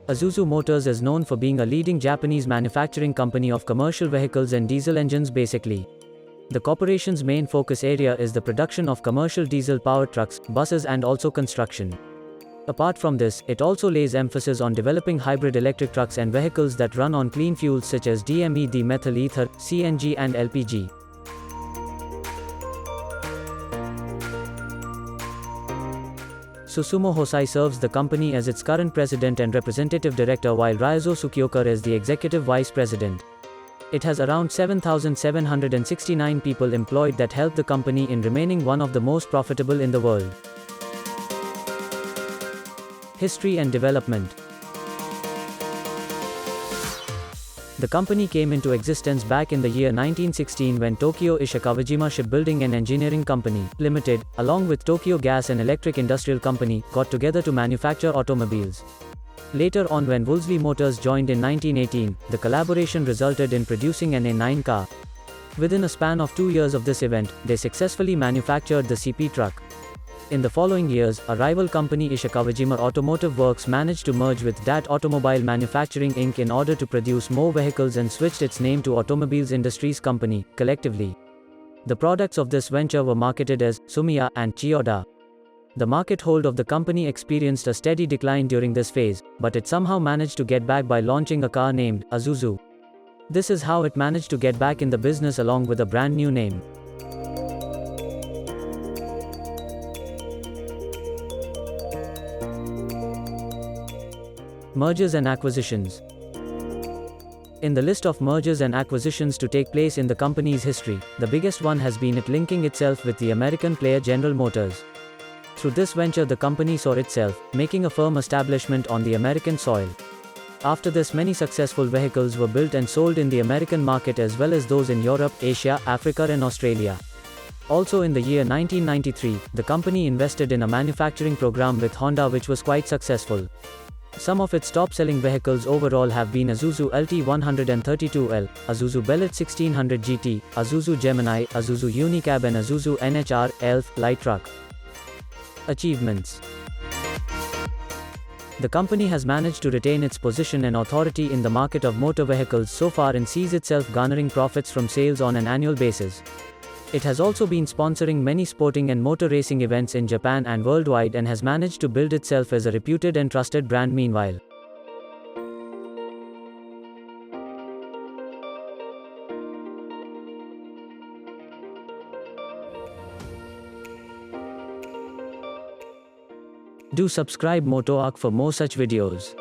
Isuzu Motors is known for being a leading Japanese manufacturing company of commercial vehicles and diesel engines basically. The corporation's main focus area is the production of commercial diesel-powered trucks, buses and also construction. Apart from this, it also lays emphasis on developing hybrid electric trucks and vehicles that run on clean fuels such as DME, methyl ether, CNG and LPG. Susumo Hosai serves the company as its current president and representative director, while Ryozo Tsukioka is the executive vice president. It has around 7,769 people employed that help the company in remaining one of the most profitable in the world. History and development. The company came into existence back in the year 1916 when Tokyo Ishikawajima Shipbuilding and Engineering Company, Limited, along with Tokyo Gas and Electric Industrial Company, got together to manufacture automobiles. Later on, when Wolseley Motors joined in 1918, the collaboration resulted in producing an A9 car. Within a span of 2 years of this event, they successfully manufactured the CP truck. In the following years, a rival company, Ishikawajima Automotive Works, managed to merge with DAT Automobile Manufacturing Inc. in order to produce more vehicles and switched its name to Automobiles Industries Company, collectively. The products of this venture were marketed as Sumiya and Chiyoda. The market hold of the company experienced a steady decline during this phase, but it somehow managed to get back by launching a car named Isuzu. This is how it managed to get back in the business along with a brand new name. Mergers and acquisitions. In the list of mergers and acquisitions to take place in the company's history, the biggest one has been it linking itself with the American player General Motors. Through this venture, the company saw itself making a firm establishment on the American soil. After this, many successful vehicles were built and sold in the American market as well as those in Europe, Asia, Africa and Australia. Also in the year 1993, the company invested in a manufacturing program with Honda which was quite successful. Some of its top-selling vehicles overall have been Isuzu LT132L, Isuzu Bellet 1600 GT, Isuzu Gemini, Isuzu Unicab and Isuzu NHR ELF light truck. Achievements. The company has managed to retain its position and authority in the market of motor vehicles so far and sees itself garnering profits from sales on an annual basis. It has also been sponsoring many sporting and motor racing events in Japan and worldwide and has managed to build itself as a reputed and trusted brand meanwhile. Do subscribe MOTOARC for more such videos.